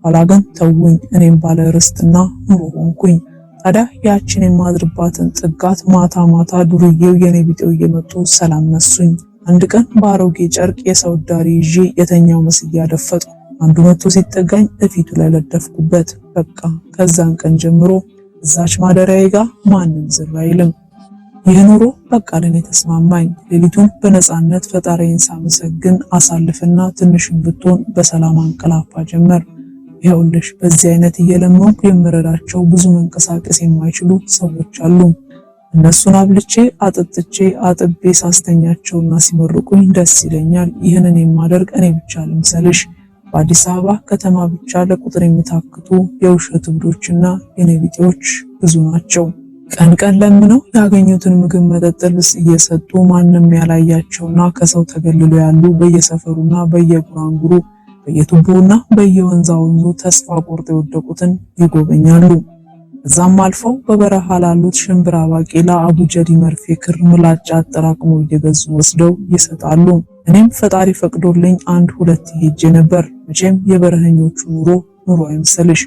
ኋላ ግን ተውኝ፣ እኔም ባለ ርስትና ኑሮ ሆንኩኝ። ታዲያ ያችን የማድርባትን ጥጋት ማታ ማታ ዱርዬው የኔ ቢጤው እየመጡ ሰላም ነሱኝ። አንድ ቀን በአሮጌ ጨርቅ የሰው ዳሪ ይዤ የተኛው መስያ ደፈጥኩ። አንዱ መጥቶ ሲጠጋኝ እፊቱ ላይ ለደፍኩበት። በቃ ከዛን ቀን ጀምሮ እዛች ማደሪያዬ ጋር ማንም ዝር አይልም። ይህ ኑሮ በቃ ለኔ ተስማማኝ። ሌሊቱን በነፃነት ፈጣሪዬን ሳመሰግን አሳልፍና ትንሽም ብትሆን በሰላም አንቀላፋ ጀመር። ይኸውልሽ በዚህ አይነት እየለመንኩ የምረዳቸው ብዙ መንቀሳቀስ የማይችሉ ሰዎች አሉ። እነሱን አብልቼ አጥጥቼ አጥቤ ሳስተኛቸውና ሲመርቁኝ ደስ ይለኛል። ይህንን የማደርግ እኔ ብቻ ልምሰልሽ? በአዲስ አበባ ከተማ ብቻ ለቁጥር የሚታክቱ የውሸት እብዶችና የኔቢጤዎች ብዙ ናቸው። ቀን ቀን ለምነው ያገኙትን ምግብ መጠጥ ልብስ እየሰጡ ማንም ያላያቸውና ከሰው ተገልሎ ያሉ በየሰፈሩና በየጉራንጉሩ በየቱቦና በየወንዛውኑ ተስፋ ቆርጠው የወደቁትን ይጎበኛሉ። እዛም አልፈው በበረሃ ላሉት ሽምብራ፣ ባቄላ፣ አቡጀዲ፣ መርፌ፣ ክር፣ ምላጭ አጠራቅመው እየገዙ ወስደው ይሰጣሉ። እኔም ፈጣሪ ፈቅዶልኝ አንድ ሁለት ሄጄ ነበር። መቼም የበረሃኞቹ ኑሮ አይምሰልሽ።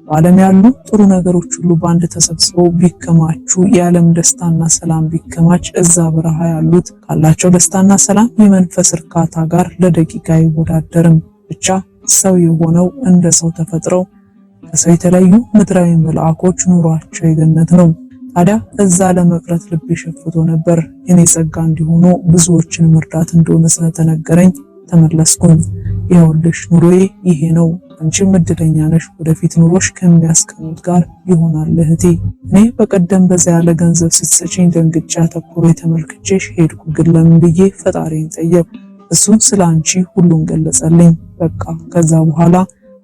በዓለም ያሉ ጥሩ ነገሮች ሁሉ በአንድ ተሰብስበው ቢከማቹ የዓለም ደስታና ሰላም ቢከማች እዛ በረሃ ያሉት ካላቸው ደስታና ሰላም የመንፈስ እርካታ ጋር ለደቂቃ አይወዳደርም። ብቻ ሰው የሆነው እንደ ሰው ተፈጥረው ከሰው የተለዩ ምድራዊ መልአኮች ኑሯቸው የገነት ነው። ታዲያ እዛ ለመቅረት ልቤ ሸፍቶ ነበር። የኔ ጸጋ እንዲሆኑ ብዙዎችን መርዳት እንደሆነ ስለተነገረኝ ተመለስኩኝ። ይኸውልሽ ኑሮዬ ይሄ ነው። አንቺም እድለኛ ነሽ። ወደፊት ኑሮሽ ከሚያስቀኑት ጋር ይሆናል እህቴ። እኔ በቀደም በዛ ያለ ገንዘብ ስትሰጪኝ ደንግጬ አተኩሮ ተመልክቼሽ ሄድኩ። ግን ለምን ብዬ ፈጣሪን ጠየቅኩ። እሱም ስለ አንቺ ሁሉን ገለጸልኝ። በቃ ከዛ በኋላ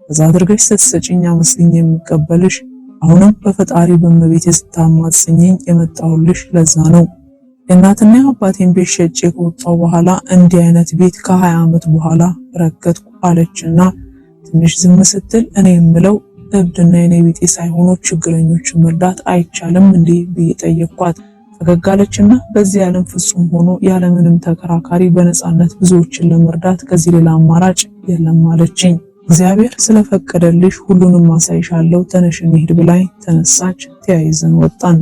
በዛ አድርገሽ ስትሰጪኝ አመስግኜ የምቀበልሽ አሁንም በፈጣሪ በመቤቴ ስታማጽኝኝ የመጣሁልሽ ለዛ ነው። የእናትና አባቴን ቤት ሸጬ ከወጣሁ በኋላ እንዲህ አይነት ቤት ከ20 ዓመት በኋላ ረገጥኩ አለችና ትንሽ ዝም ስትል እኔ የምለው እብድና የኔ ቢጤ ሳይሆኑ ችግረኞችን መርዳት አይቻልም እንዴ ብዬ ጠየቅኳት። ፈገግ አለችና በዚህ ዓለም ፍጹም ሆኖ ያለምንም ተከራካሪ በነፃነት ብዙዎችን ለመርዳት ከዚህ ሌላ አማራጭ የለም አለችኝ። እግዚአብሔር ስለፈቀደልሽ ሁሉንም ማሳይሻለሁ፣ ተነሽ እንሂድ ብላኝ ተነሳች። ተያይዘን ወጣን።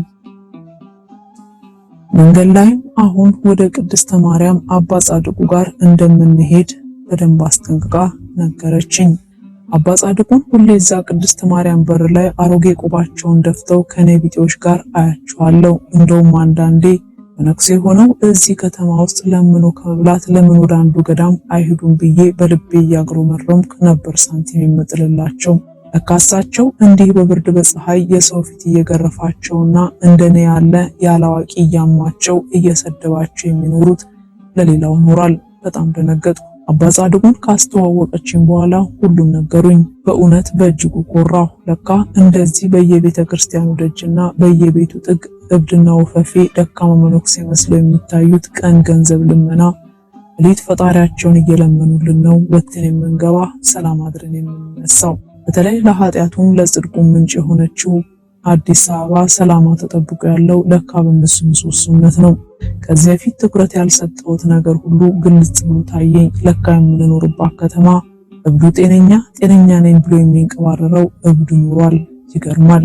መንገድ ላይም አሁን ወደ ቅድስተ ማርያም አባ ጻድቁ ጋር እንደምንሄድ በደንብ አስጠንቅቃ ነገረችኝ። አባ ጻድቁን ሁሌ እዛ ቅድስተ ማርያም በር ላይ አሮጌ ቆባቸውን ደፍተው ከኔቢጤዎች ጋር አያቸዋለሁ። እንደውም አንዳንዴ መነኩሴ ሆነው እዚህ ከተማ ውስጥ ለምኖ ከመብላት ለምን ወደ አንዱ ገዳም አይሄዱም ብዬ በልቤ እያጉረመረምኩ ነበር ሳንቲም የምጥልላቸው። ለካሳቸው እንዲህ በብርድ በፀሐይ የሰው ፊት እየገረፋቸውና እንደኔ ያለ ያላዋቂ እያማቸው እየሰደባቸው የሚኖሩት ለሌላው ኖራል። በጣም ደነገጥኩ። አባ ጻድቁን ካስተዋወቀችኝ በኋላ ሁሉም ነገሩኝ። በእውነት በእጅጉ ኮራሁ። ለካ እንደዚህ በየቤተ ክርስቲያኑ ደጅና በየቤቱ ጥግ እብድና ወፈፌ ደካማ መነኩሴ መስለው የሚታዩት ቀን ገንዘብ ልመና ሌሊት ፈጣሪያቸውን እየለመኑልን ነው ወጥተን የምንገባ ሰላም አድረን የምንነሳው። በተለይ ለኃጢአቱም ለጽድቁም ምንጭ የሆነችው አዲስ አበባ ሰላሟ ተጠብቆ ያለው ለካ በእነሱ ምሰሶነት ነው። ከዚህ በፊት ትኩረት ያልሰጠሁት ነገር ሁሉ ግልጽ ብሎ ታየኝ። ለካ የምንኖርባት ከተማ እብዱ ጤነኛ ነኝ ብሎ የሚንቀባረረው እብዱ ኑሯል። ይገርማል።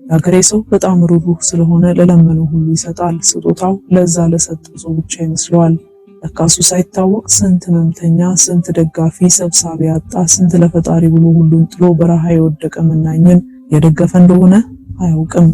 የሀገሬ ሰው በጣም ሩሩህ ስለሆነ ለለመነው ሁሉ ይሰጣል። ስጦታው ለዛ ለሰጠው ሰው ብቻ ይመስለዋል። ለካሱ ሳይታወቅ ስንት ህመምተኛ፣ ስንት ደጋፊ ሰብሳቢ ያጣ፣ ስንት ለፈጣሪ ብሎ ሁሉን ጥሎ በረሃ የወደቀ መናኝን የደገፈ እንደሆነ አያውቅም።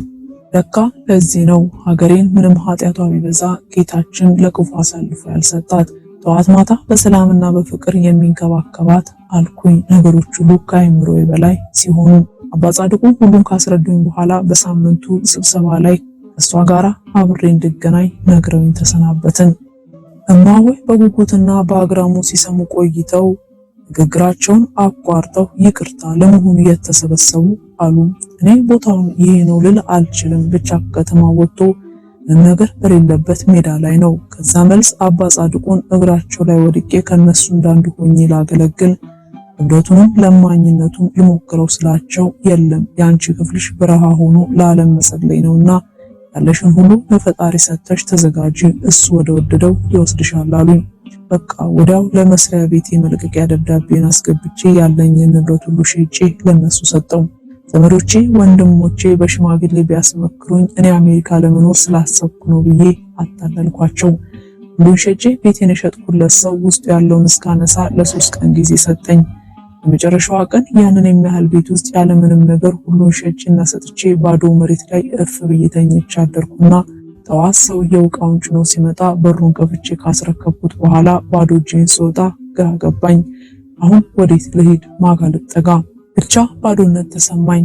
ለካ ለዚህ ነው ሀገሬን ምንም ኃጢአቷ ቢበዛ ጌታችን ለክፉ አሳልፎ ያልሰጣት፣ ጠዋት ማታ በሰላምና በፍቅር የሚንከባከባት አልኩኝ። ነገሮች ሁሉ ከአእምሮዬ በላይ ሲሆኑ አባ ጻድቁ ሁሉን ካስረዱኝ በኋላ በሳምንቱ ስብሰባ ላይ ከሷ ጋራ አብሬ እንድገናኝ ነግረውኝ ተሰናበትን። እማሆይ በጉጉትና በአግራሙ ሲሰሙ ቆይተው ንግግራቸውን አቋርጠው ይቅርታ ለመሆኑ የተሰበሰቡ አሉ። እኔ ቦታውን ይሄ ነው ልል አልችልም። ብቻ ከተማ ወጥቶ ነገር በሌለበት ሜዳ ላይ ነው። ከዛ መልስ አባ ጻድቁን እግራቸው ላይ ወድቄ ከነሱ እንዳንዱ ሆኜ ላገለግል እብደቱንም ለማኝነቱን ልሞክረው ስላቸው የለም ያንቺ ክፍልሽ በረሃ ሆኖ ለዓለም መጸለይ ነውና ያለሽን ሁሉ ለፈጣሪ ሰጥተሽ ተዘጋጂ፣ እሱ ወደ ወደደው ይወስድሻል አሉኝ። በቃ ወዲያው ለመስሪያ ቤት የመልቀቂያ ደብዳቤን አስገብቼ ያለኝን ንብረት ሁሉ ሸጬ ለነሱ ሰጠው። ዘመዶቼ፣ ወንድሞቼ በሽማግሌ ቢያስመክሩኝ እኔ አሜሪካ ለመኖር ስላሰብኩ ነው ብዬ አታለልኳቸው። ሁሉን ሸጬ ቤቴን የሸጥኩለት ሰው ውስጡ ያለውን እስካነሳ ለ3 ቀን ጊዜ ሰጠኝ። በመጨረሻዋ ቀን ያንን የሚያህል ቤት ውስጥ ያለምንም ነገር ሁሉን ሸጬና ሰጥቼ ባዶ መሬት ላይ እርፍ ብዬ ተኝቼ አደርኩና ጠዋት ሰውየው ዕቃውን ጭኖ ሲመጣ በሩን ከፍቼ ካስረከብኩት በኋላ ባዶ እጄን ስወጣ ግራ ገባኝ። አሁን ወዴት ልሄድ? ማጋ ልጠጋ? ብቻ ባዶነት ተሰማኝ።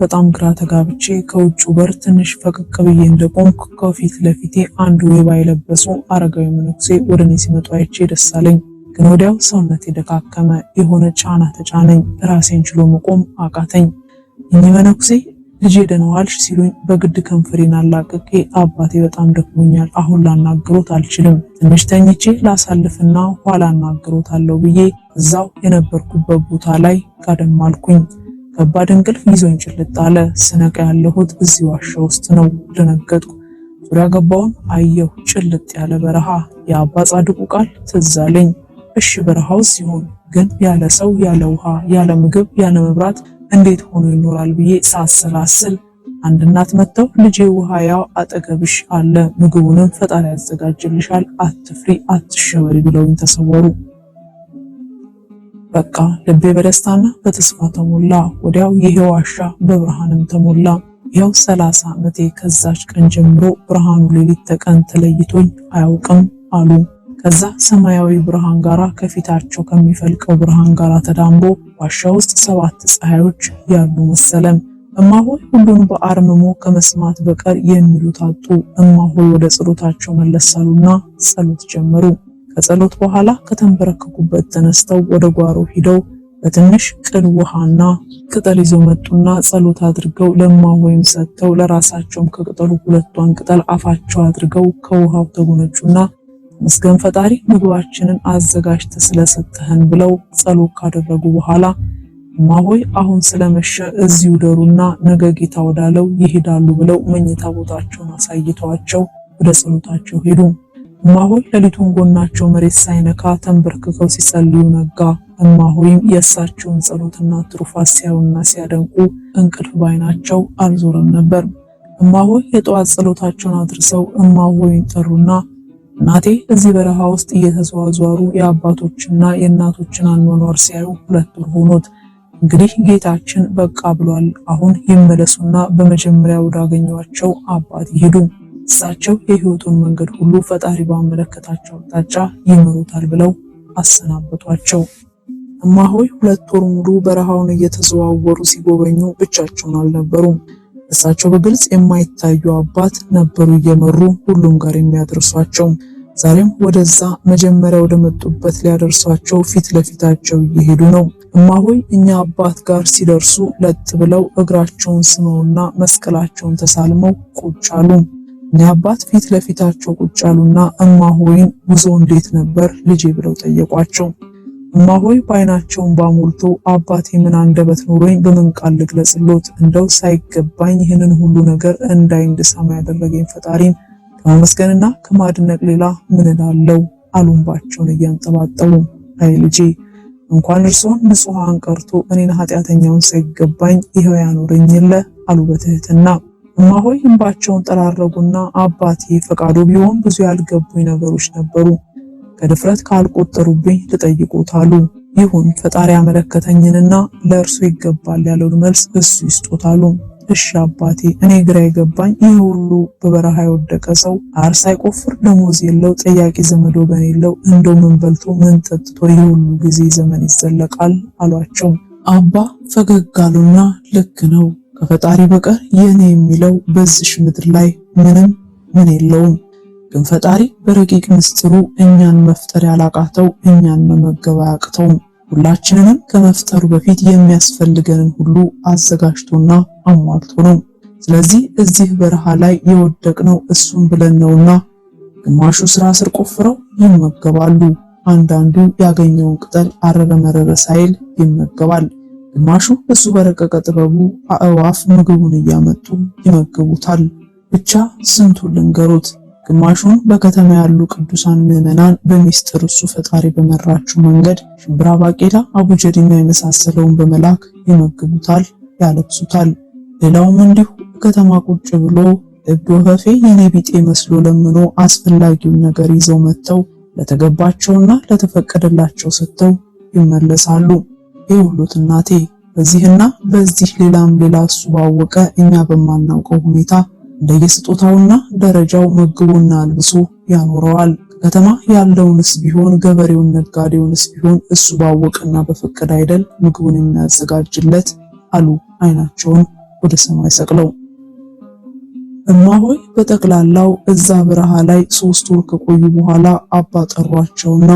በጣም ግራ ተጋብቼ ከውጭው በር ትንሽ ፈቀቅ ብዬ እንደቆምኩ ከፊት ለፊቴ አንድ ወይባ የለበሱ አረጋዊ መነኩሴ ወደ እኔ ሲመጡ አይቼ ደስ አለኝ። ግን ወዲያው ሰውነቴ ደካከመ። የሆነ ጫና ተጫነኝ። ራሴን ችሎ መቆም አቃተኝ። እኚህ መነኩሴ ልጄ ደህና ዋልሽ ሲሉኝ በግድ ከንፈሬን አላቅቄ አባቴ በጣም ደክሞኛል፣ አሁን ላናግሮት አልችልም፣ ትንሽ ተኝቼ ላሳልፍና ኋላ አናግሮታለሁ ብዬ እዛው የነበርኩበት ቦታ ላይ ጋደም አልኩኝ። ከባድ እንቅልፍ ይዞኝ ጭልጥ አለ። ስነቃ ያለሁት እዚህ ዋሻ ውስጥ ነው። ደነገጥኩ። ዙሪያ ገባውን አየሁ። ጭልጥ ያለ በረሃ። የአባ ጻድቁ ቃል ትዝ አለኝ። እሺ በረሃው ሲሆን ግን ያለ ሰው፣ ያለ ውሃ፣ ያለ ምግብ፣ ያለ መብራት እንዴት ሆኖ ይኖራል ብዬ ሳሰላስል አንድ እናት መጥተው ልጄ ውሃ ያው አጠገብሽ አለ፣ ምግቡንም ፈጣሪ ያዘጋጅልሻል፣ አትፍሪ፣ አትሸበሪ ብለውኝ ተሰወሩ። በቃ ልቤ በደስታና በተስፋ ተሞላ። ወዲያው ይሄ ዋሻ በብርሃንም ተሞላ። ያው 30 ዓመቴ ከዛች ቀን ጀምሮ ብርሃኑ ሌሊት ተቀን ተለይቶኝ አያውቅም አሉ። ከዛ ሰማያዊ ብርሃን ጋራ ከፊታቸው ከሚፈልቀው ብርሃን ጋራ ተዳምሮ ዋሻ ውስጥ 7 ፀሐዮች ያሉ መሰለም። እማሆይ ሁሉን በአርምሞ ከመስማት በቀር የሚሉት አጡ። እማሆይ ወደ ጸሎታቸው መለሳሉና ጸሎት ጀመሩ። ከጸሎት በኋላ ከተንበረከኩበት ተነስተው ወደ ጓሮ ሂደው በትንሽ ቅል ውሃና ቅጠል ይዘው መጡና ጸሎት አድርገው ለእማሆይም ሰጥተው ለራሳቸውም ከቅጠሉ 2ቷን ቅጠል አፋቸው አድርገው ከውሃው ተጎነጩና መስገን ፈጣሪ ምግባችንን አዘጋጅተ ስለሰጠህን ብለው ጸሎት ካደረጉ በኋላ እማሆይ አሁን ስለመሸ እዚሁ ደሩና ነገ ጌታ ወዳለው ይሄዳሉ ብለው መኝታ ቦታቸውን አሳይተዋቸው ወደ ጸሎታቸው ሄዱ። እማሆይ ሌሊቱን ጎናቸው መሬት ሳይነካ ተንበርክከው ሲጸልዩ ነጋ። እማሆይም የእሳቸውን ጸሎትና ትሩፋት ሲያዩና ሲያደንቁ እንቅልፍ ባይናቸው አልዞረም ነበር። እማሆይ የጠዋት ጸሎታቸውን አድርሰው እማሆይን ጠሩና እናቴ እዚህ በረሃ ውስጥ እየተዘዋወሩ የአባቶችና የእናቶችን አኗኗር ሲያዩ 2 ወር ሆኖት፣ እንግዲህ ጌታችን በቃ ብሏል፣ አሁን ይመለሱና በመጀመሪያ ወዳገኟቸው አባት ይሄዱ። እሳቸው የሕይወቱን መንገድ ሁሉ ፈጣሪ ባመለከታቸው አቅጣጫ ይመሩታል ብለው አሰናበቷቸው። እማሆይ 2 ወር ሙሉ በረሃውን እየተዘዋወሩ ሲጎበኙ ብቻቸውን አልነበሩም። እሳቸው በግልጽ የማይታዩ አባት ነበሩ እየመሩ ሁሉም ጋር የሚያደርሷቸው። ዛሬም ወደዛ መጀመሪያ ወደ መጡበት ሊያደርሷቸው ፊት ለፊታቸው እየሄዱ ነው። እማሆይ እኛ አባት ጋር ሲደርሱ ለጥ ብለው እግራቸውን ስመውና መስቀላቸውን ተሳልመው ቁጭ አሉ። እኛ አባት ፊት ለፊታቸው ቁጭ አሉና እማሆይን ጉዞ እንዴት ነበር ልጄ ብለው ጠየቋቸው። እማሆይ ባይናቸውን ባሞልቶ አባቴ ምን አንደበት ኖሮኝ በምን ቃል ልግለጽሎት? እንደው ሳይገባኝ ይህንን ሁሉ ነገር እንዳይ እንድሰማ ያደረገኝ ፈጣሪን ከማመስገንና ከማድነቅ ሌላ ምን እላለሁ? አሉንባቸውን እያንጠባጠቡ። አይ ልጄ እንኳን እርሶን ንጹሃን ቀርቶ እኔን ኃጢአተኛውን ሳይገባኝ ይሄው ያኖረኝ የለ አሉ በትህትና። እማሆይ እንባቸውን ጠራረጉና አባቴ ፈቃዱ ቢሆን ብዙ ያልገቡኝ ነገሮች ነበሩ፣ ከድፍረት ካልቆጠሩብኝ ልጠይቁት አሉ። ይሁን ፈጣሪ ያመለከተኝንና ለእርሱ ይገባል ያለውን መልስ እሱ ይስጦታሉ። እሺ አባቴ እኔ ግራ የገባኝ ይህ ሁሉ በበረሃ የወደቀ ሰው አር ሳይቆፍር ደሞዝ የለው ጠያቂ ዘመድ ወገን የለው እንደው ምን በልቶ ምን ጠጥቶ ይህ ሁሉ ጊዜ ዘመን ይዘለቃል አሏቸው። አባ ፈገግ አሉና ልክ ነው፣ ከፈጣሪ በቀር የኔ የሚለው በዚሽ ምድር ላይ ምን የለውም። ግን ፈጣሪ በረቂቅ ምስጢሩ እኛን መፍጠር ያላቃተው እኛን መመገብ አያቅተውም። ሁላችንንም ከመፍጠሩ በፊት የሚያስፈልገንን ሁሉ አዘጋጅቶና አሟልቶ ነው። ስለዚህ እዚህ በረሃ ላይ የወደቅነው እሱን ብለን ነውና ግማሹ ስራ ስር ቆፍረው ይመገባሉ። አንዳንዱ ያገኘውን ቅጠል አረረ መረረ ሳይል ይመገባል። ግማሹ እሱ በረቀቀ ጥበቡ አእዋፍ ምግቡን እያመጡ ይመገቡታል። ብቻ ስንቱን ልንገሩት። ግማሹን በከተማ ያሉ ቅዱሳን ምዕመናን በሚስጥር እሱ ፈጣሪ በመራችው መንገድ ሽምብራ፣ ባቄላ፣ አቡጀዲና የመሳሰለውን በመላክ ይመግቡታል፣ ያለብሱታል። ሌላውም እንዲሁ በከተማ ቁጭ ብሎ እብድ ወፈፌ የኔ ቢጤ መስሎ ለምኖ አስፈላጊውን ነገር ይዘው መጥተው ለተገባቸውና ለተፈቀደላቸው ሰጥተው ይመለሳሉ። ይሁሉት እናቴ በዚህና በዚህ ሌላም ሌላ እሱ ባወቀ እኛ በማናውቀው ሁኔታ እንደየስጦታውና ደረጃው መግቦና አልብሶ ያኖረዋል። ከተማ ያለውንስ ቢሆን ገበሬውን ነጋዴውንስ ቢሆን እሱ ባወቀና በፈቀደ አይደል ምግቡን የሚያዘጋጅለት አሉ አይናቸውን ወደ ሰማይ ሰቅለው። እማሆይ በጠቅላላው እዛ በረሃ ላይ 3 ወር ከቆዩ በኋላ አባ ጠሯቸውና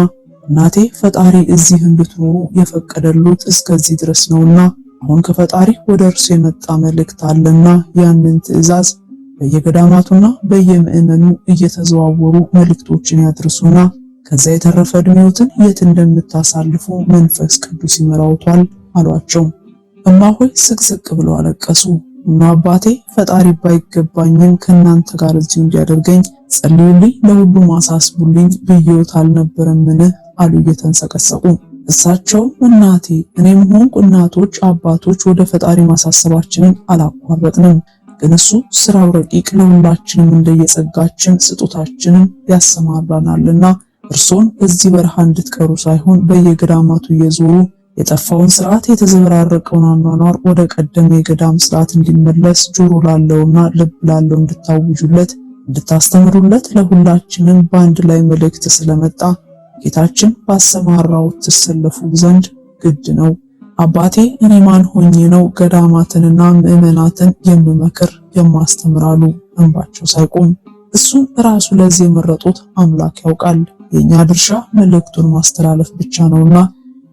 እናቴ ፈጣሪ እዚህ እንድትኖሩ የፈቀደሉት እስከዚህ ድረስ ነውና አሁን ከፈጣሪ ወደ እርሱ የመጣ መልእክት አለና ያንን ትዕዛዝ በየገዳማቱና በየምዕመኑ እየተዘዋወሩ መልእክቶችን ያድርሱና ከዛ የተረፈ ዕድሜዎትን የት እንደምታሳልፉ መንፈስ ቅዱስ ይመራውቷል አሏቸው። እማሆይ ስቅስቅ ብለው አለቀሱ። እና አባቴ ፈጣሪ ባይገባኝም ከናንተ ጋር እዚሁ እንዲያደርገኝ ጸልዩልኝ፣ ለሁሉም አሳስቡልኝ ብየውት አልነበረምን አሉ እየተንሰቀሰቁ። እሳቸው እናቴ እኔም ሆንኩ እናቶች አባቶች ወደ ፈጣሪ ማሳሰባችንን አላቋረጥንም፣ ግን እሱ ስራው ረቂቅ ለሁላችንም እንደየጸጋችን ስጦታችንን ያሰማራናልና እርሶን እዚህ በረሃ እንድትቀሩ ሳይሆን በየገዳማቱ እየዞሩ የጠፋውን ስርዓት የተዘበራረቀውን አኗኗር ወደ ቀደመ የገዳም ስርዓት እንዲመለስ ጆሮ ላለውና ልብ ላለው እንድታውጁለት እንድታስተምሩለት ለሁላችንም በአንድ ላይ መልእክት ስለመጣ ጌታችን ባሰማራው ተሰለፉ ዘንድ ግድ ነው። አባቴ እኔ ማን ሆኜ ነው ገዳማትንና ምዕመናትን የምመክር የማስተምራሉ እንባቸው ሳይቆም። እሱም ራሱ ለዚህ የመረጡት አምላክ ያውቃል። የኛ ድርሻ መልእክቱን ማስተላለፍ ብቻ ነውና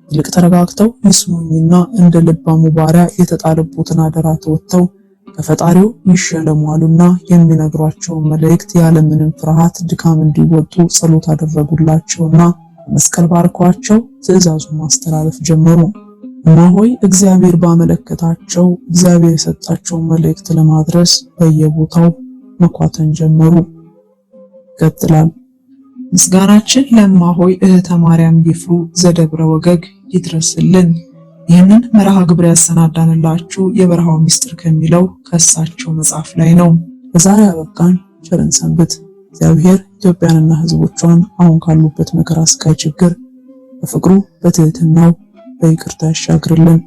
ይልቅ ተረጋግተው ይስሙኝና እንደ ልባሙ ባሪያ የተጣለቦትን አደራ ተወጥተው ከፈጣሪው ይሸለሟሉና የሚነግሯቸው መልእክት ያለምንም ፍርሃት ድካም እንዲወጡ ጸሎት አደረጉላቸውና መስቀል ባርኳቸው ትዕዛዙን ማስተላለፍ ጀመሩ። እማሆይ እግዚአብሔር ባመለከታቸው እግዚአብሔር የሰጣቸው መልእክት ለማድረስ በየቦታው መኳተን ጀመሩ። ይቀጥላል። ምስጋናችን ለእማሆይ እህተ ማርያም ይፍሩ ዘደብረ ወገግ ይድረስልን። ይህንን መርሃ ግብር ያሰናዳንላችሁ የበረሃው ምስጢር ከሚለው ከእሳቸው መጽሐፍ ላይ ነው። በዛሬ አበቃን። ቸርን ሰንብት። እግዚአብሔር ኢትዮጵያንና ሕዝቦቿን አሁን ካሉበት መከራ፣ ስቃይ፣ ችግር በፍቅሩ በትህትናው በይቅርታ ያሻግርልን።